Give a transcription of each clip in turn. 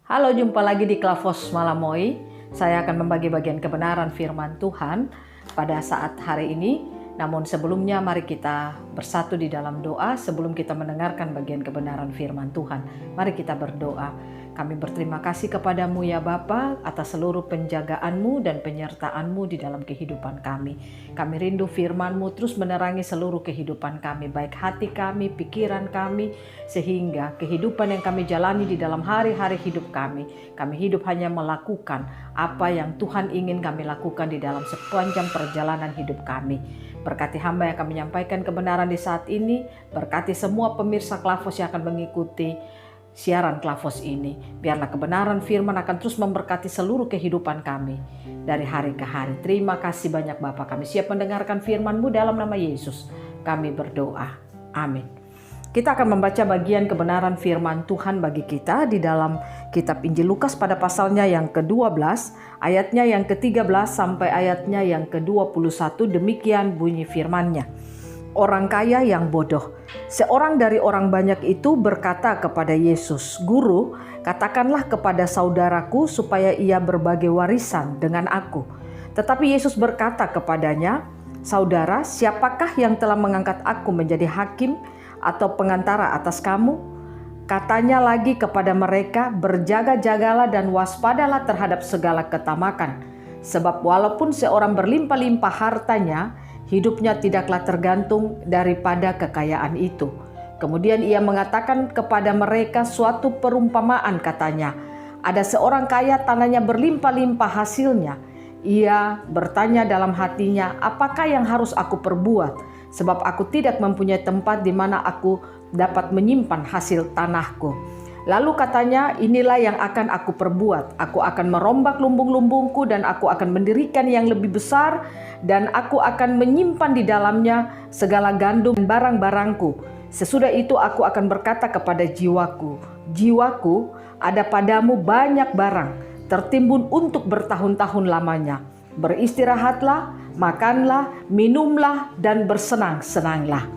Halo, jumpa lagi di Klavos Malamoi. Saya akan membagi bagian kebenaran firman Tuhan pada saat hari ini. Namun sebelumnya mari kita bersatu di dalam doa sebelum kita mendengarkan bagian kebenaran firman Tuhan. Mari kita berdoa. Kami berterima kasih kepadamu ya Bapa atas seluruh penjagaanmu dan penyertaanmu di dalam kehidupan kami. Kami rindu firman-Mu terus menerangi seluruh kehidupan kami, baik hati kami, pikiran kami, sehingga kehidupan yang kami jalani di dalam hari-hari hidup kami hidup hanya melakukan apa yang Tuhan ingin kami lakukan di dalam sepanjang perjalanan hidup kami. Berkati hamba yang akan menyampaikan kebenaran di saat ini, berkati semua pemirsa Klavos yang akan mengikuti siaran Klavos ini. Biarlah kebenaran firman akan terus memberkati seluruh kehidupan kami dari hari ke hari. Terima kasih banyak Bapa, kami siap mendengarkan firman-Mu dalam nama Yesus. Kami berdoa. Amin. Kita akan membaca bagian kebenaran firman Tuhan bagi kita di dalam kitab Injil Lukas pada pasalnya yang ke-12, ayatnya yang ke-13 sampai ayatnya yang ke-21. Demikian bunyi firman-Nya. Orang kaya yang bodoh. Seorang dari orang banyak itu berkata kepada Yesus, "Guru, katakanlah kepada saudaraku supaya ia berbagi warisan dengan aku." Tetapi Yesus berkata kepadanya, "Saudara, siapakah yang telah mengangkat aku menjadi hakim atau pengantara atas kamu?" Katanya lagi kepada mereka, "Berjaga-jagalah dan waspadalah terhadap segala ketamakan. Sebab walaupun seorang berlimpah-limpah hartanya, hidupnya tidaklah tergantung daripada kekayaan itu." Kemudian ia mengatakan kepada mereka suatu perumpamaan, katanya, "Ada seorang kaya tanahnya berlimpah-limpah hasilnya. Ia bertanya dalam hatinya, apakah yang harus aku perbuat? Sebab aku tidak mempunyai tempat di mana aku dapat menyimpan hasil tanahku." Lalu katanya, "Inilah yang akan aku perbuat. Aku akan merombak lumbung-lumbungku dan aku akan mendirikan yang lebih besar dan aku akan menyimpan di dalamnya segala gandum dan barang-barangku. Sesudah itu aku akan berkata kepada jiwaku, 'Jiwaku, ada padamu banyak barang, tertimbun untuk bertahun-tahun lamanya. Beristirahatlah, makanlah, minumlah dan bersenang-senanglah.'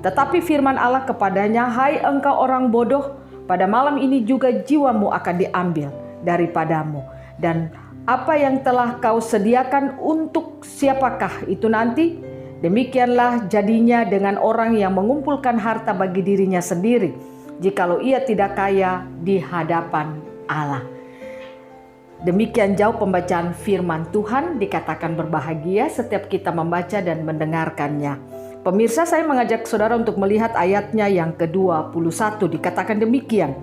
Tetapi firman Allah kepadanya, 'Hai engkau orang bodoh, pada malam ini juga jiwamu akan diambil daripadamu. Dan apa yang telah kau sediakan untuk siapakah itu nanti? Demikianlah jadinya dengan orang yang mengumpulkan harta bagi dirinya sendiri, jikalau ia tidak kaya di hadapan Allah." Demikian jauh pembacaan firman Tuhan. Dikatakan berbahagia setiap kita membaca dan mendengarkannya. Pemirsa, saya mengajak saudara untuk melihat ayatnya yang ke-21. Dikatakan demikian.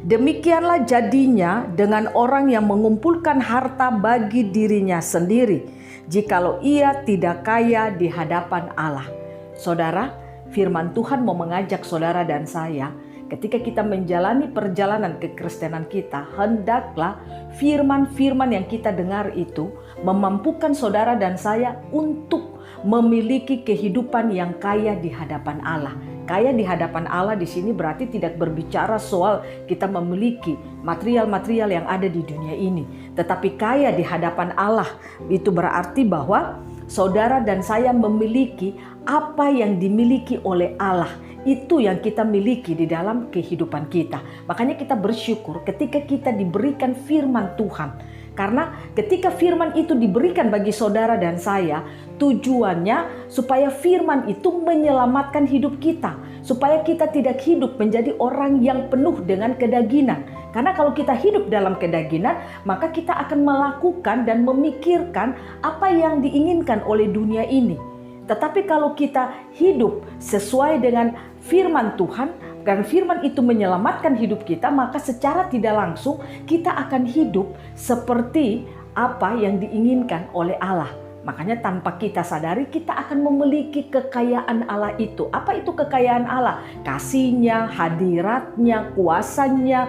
"Demikianlah jadinya dengan orang yang mengumpulkan harta bagi dirinya sendiri, jikalau ia tidak kaya di hadapan Allah." Saudara, firman Tuhan mau mengajak saudara dan saya, ketika kita menjalani perjalanan kekristenan kita, hendaklah firman-firman yang kita dengar itu memampukan saudara dan saya untuk memiliki kehidupan yang kaya di hadapan Allah. Kaya di hadapan Allah di sini berarti tidak berbicara soal kita memiliki material-material yang ada di dunia ini, tetapi kaya di hadapan Allah itu berarti bahwa saudara dan saya memiliki apa yang dimiliki oleh Allah. Itu yang kita miliki di dalam kehidupan kita. Makanya kita bersyukur ketika kita diberikan firman Tuhan. Karena ketika firman itu diberikan bagi saudara dan saya, tujuannya supaya firman itu menyelamatkan hidup kita. Supaya kita tidak hidup menjadi orang yang penuh dengan kedagingan. Karena kalau kita hidup dalam kedagingan, maka kita akan melakukan dan memikirkan apa yang diinginkan oleh dunia ini. Tetapi kalau kita hidup sesuai dengan firman Tuhan, dan firman itu menyelamatkan hidup kita, maka secara tidak langsung kita akan hidup seperti apa yang diinginkan oleh Allah. Makanya tanpa kita sadari kita akan memiliki kekayaan Allah itu. Apa itu kekayaan Allah? Kasih-Nya, hadirat-Nya, kuasa-Nya,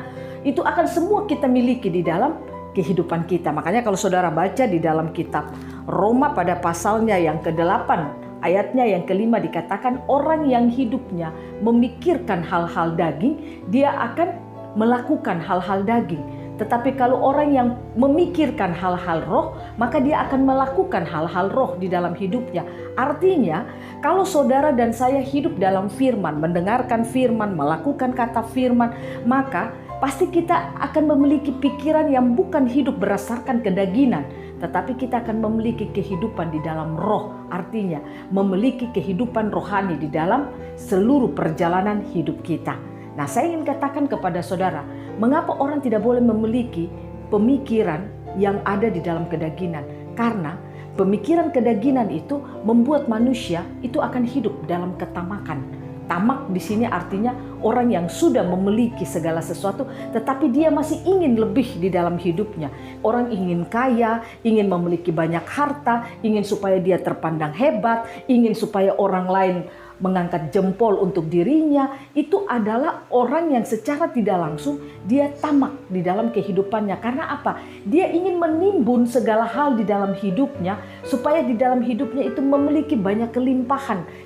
itu akan semua kita miliki di dalam kehidupan kita. Makanya kalau saudara baca di dalam kitab Roma pada pasalnya yang ke-8, ayatnya yang ke-5 dikatakan, orang yang hidupnya memikirkan hal-hal daging, dia akan melakukan hal-hal daging. Tetapi kalau orang yang memikirkan hal-hal roh, maka dia akan melakukan hal-hal roh di dalam hidupnya. Artinya, kalau saudara dan saya hidup dalam firman, mendengarkan firman, melakukan kata firman, maka pasti kita akan memiliki pikiran yang bukan hidup berdasarkan kedagingan, tetapi kita akan memiliki kehidupan di dalam roh. Artinya memiliki kehidupan rohani di dalam seluruh perjalanan hidup kita. Nah, saya ingin katakan kepada saudara, mengapa orang tidak boleh memiliki pemikiran yang ada di dalam kedagingan? Karena pemikiran kedagingan itu membuat manusia itu akan hidup dalam ketamakan. Tamak di sini artinya orang yang sudah memiliki segala sesuatu, tetapi dia masih ingin lebih di dalam hidupnya. Orang ingin kaya, ingin memiliki banyak harta, ingin supaya dia terpandang hebat, ingin supaya orang lain mengangkat jempol untuk dirinya. Itu adalah orang yang secara tidak langsung dia tamak di dalam kehidupannya. Karena apa? Dia ingin menimbun segala hal di dalam hidupnya, supaya di dalam hidupnya itu memiliki banyak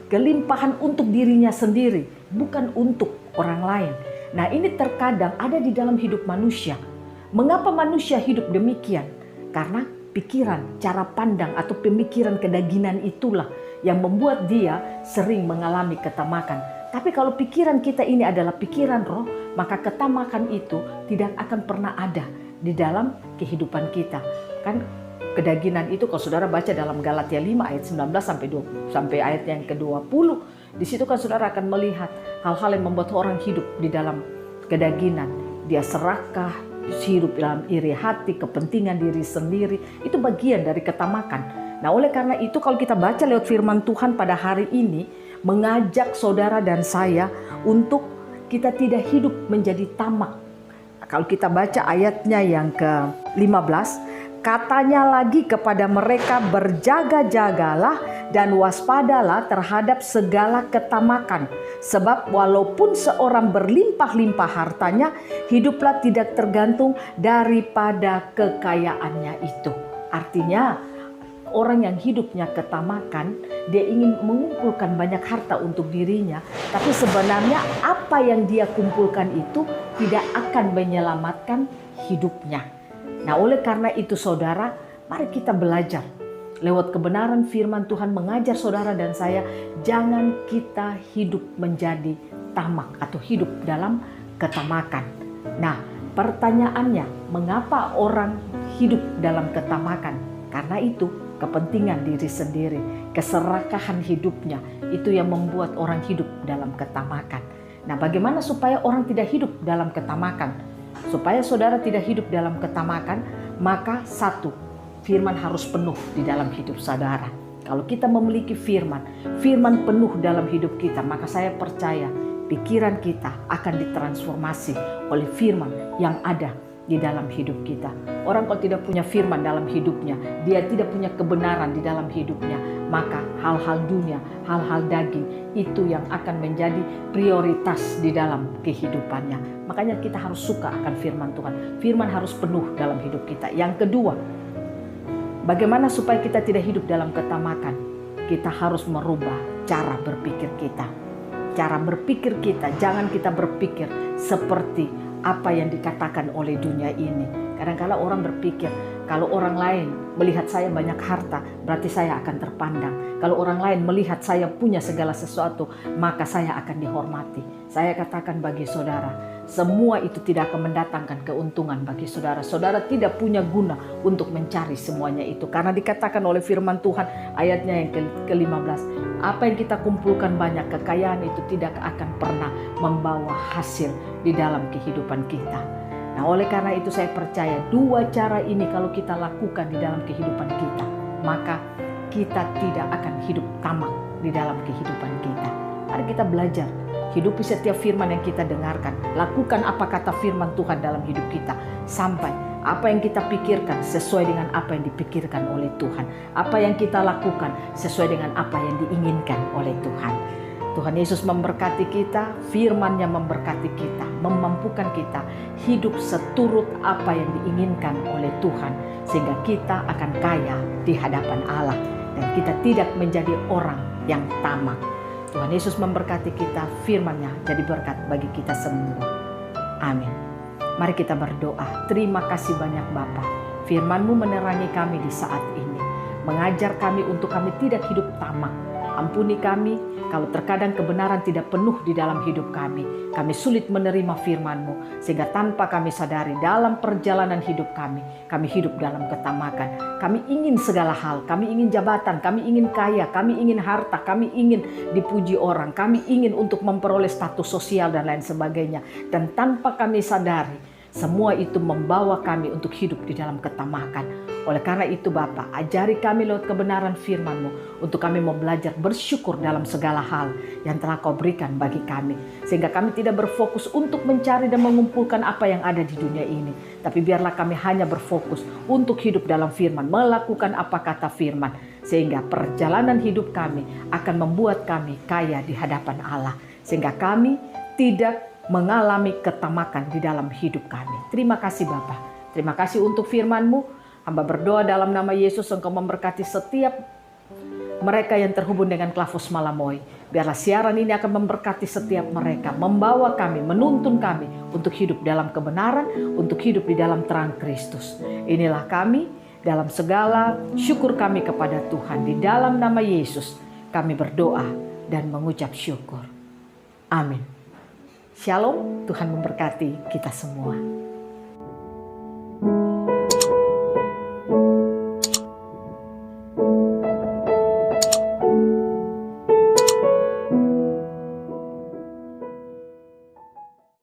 kelimpahan untuk dirinya sendiri, bukan untuk orang lain. Nah, ini terkadang ada di dalam hidup manusia. Mengapa manusia hidup demikian? Karena pikiran, cara pandang atau pemikiran kedagingan itulah yang membuat dia sering mengalami ketamakan. Tapi kalau pikiran kita ini adalah pikiran roh, maka ketamakan itu tidak akan pernah ada di dalam kehidupan kita. Kan kedagingan itu kalau saudara baca dalam Galatia 5 ayat 19 sampai ayat yang ke-20, di situ kan saudara akan melihat hal-hal yang membuat orang hidup di dalam kedagingan. Dia serakah, hidup dalam iri hati, kepentingan diri sendiri, itu bagian dari ketamakan. Nah, oleh karena itu kalau kita baca lewat firman Tuhan pada hari ini, mengajak saudara dan saya untuk kita tidak hidup menjadi tamak. Kalau kita baca ayatnya yang ke-15, katanya lagi kepada mereka, berjaga-jagalah dan waspadalah terhadap segala ketamakan. Sebab walaupun seorang berlimpah-limpah hartanya, hiduplah tidak tergantung daripada kekayaannya itu. Artinya orang yang hidupnya ketamakan, dia ingin mengumpulkan banyak harta untuk dirinya, tapi sebenarnya apa yang dia kumpulkan itu tidak akan menyelamatkan hidupnya. Nah, oleh karena itu saudara, mari kita belajar lewat kebenaran firman Tuhan, mengajar saudara dan saya, jangan kita hidup menjadi tamak atau hidup dalam ketamakan. Nah, pertanyaannya, mengapa orang hidup dalam ketamakan? Karena itu kepentingan diri sendiri, keserakahan hidupnya, itu yang membuat orang hidup dalam ketamakan. Nah, bagaimana supaya orang tidak hidup dalam ketamakan? Supaya saudara tidak hidup dalam ketamakan, maka satu, firman harus penuh di dalam hidup saudara. Kalau kita memiliki firman penuh dalam hidup kita, maka saya percaya pikiran kita akan ditransformasi oleh firman yang ada di dalam hidup kita. Orang kalau tidak punya firman dalam hidupnya, dia tidak punya kebenaran di dalam hidupnya, maka hal-hal dunia, hal-hal daging itu yang akan menjadi prioritas di dalam kehidupannya. Makanya kita harus suka akan firman Tuhan. Firman harus penuh dalam hidup kita. Yang kedua, bagaimana supaya kita tidak hidup dalam ketamakan? Kita harus merubah cara berpikir kita. Cara berpikir kita, jangan kita berpikir seperti apa yang dikatakan oleh dunia ini. Kadang-kadang orang berpikir, kalau orang lain melihat saya banyak harta, berarti saya akan terpandang. Kalau orang lain melihat saya punya segala sesuatu, maka saya akan dihormati. Saya katakan bagi saudara, semua itu tidak akan mendatangkan keuntungan bagi saudara. Saudara tidak punya guna untuk mencari semuanya itu. Karena dikatakan oleh firman Tuhan, ayatnya yang ke-15, apa yang kita kumpulkan banyak, kekayaan itu tidak akan pernah membawa hasil di dalam kehidupan kita. Nah, oleh karena itu saya percaya dua cara ini kalau kita lakukan di dalam kehidupan kita, maka kita tidak akan hidup tamak di dalam kehidupan kita. Mari kita belajar hidupi setiap firman yang kita dengarkan. Lakukan apa kata firman Tuhan dalam hidup kita, sampai apa yang kita pikirkan sesuai dengan apa yang dipikirkan oleh Tuhan. Apa yang kita lakukan sesuai dengan apa yang diinginkan oleh Tuhan. Tuhan Yesus memberkati kita, firman-Nya memberkati kita, memampukan kita hidup seturut apa yang diinginkan oleh Tuhan, sehingga kita akan kaya di hadapan Allah dan kita tidak menjadi orang yang tamak. Tuhan Yesus memberkati kita, firman-Nya jadi berkat bagi kita semua. Amin. Mari kita berdoa. Terima kasih banyak Bapa. Firman-Mu menerangi kami di saat ini, mengajar kami untuk kami tidak hidup tamak. Ampuni kami kalau terkadang kebenaran tidak penuh di dalam hidup kami. Kami sulit menerima firman-Mu, sehingga tanpa kami sadari dalam perjalanan hidup kami hidup dalam ketamakan. Kami ingin segala hal, kami ingin jabatan, kami ingin kaya, kami ingin harta, kami ingin dipuji orang, kami ingin untuk memperoleh status sosial dan lain sebagainya. Dan tanpa kami sadari, semua itu membawa kami untuk hidup di dalam ketamakan. Oleh karena itu Bapa, ajari kami lewat kebenaran firman-Mu untuk kami mau belajar bersyukur dalam segala hal yang telah Kau berikan bagi kami. Sehingga kami tidak berfokus untuk mencari dan mengumpulkan apa yang ada di dunia ini. Tapi biarlah kami hanya berfokus untuk hidup dalam firman, melakukan apa kata firman. Sehingga perjalanan hidup kami akan membuat kami kaya di hadapan Allah. Sehingga kami tidak mengalami ketamakan di dalam hidup kami. Terima kasih Bapa. Terima kasih untuk firman-Mu. Hamba berdoa dalam nama Yesus, Engkau memberkati setiap mereka yang terhubung dengan Klafos Malamoy. Biarlah siaran ini akan memberkati setiap mereka, membawa kami, menuntun kami untuk hidup dalam kebenaran, untuk hidup di dalam terang Kristus. Inilah kami dalam segala syukur kami kepada Tuhan. Di dalam nama Yesus kami berdoa dan mengucap syukur. Amin. Shalom, Tuhan memberkati kita semua.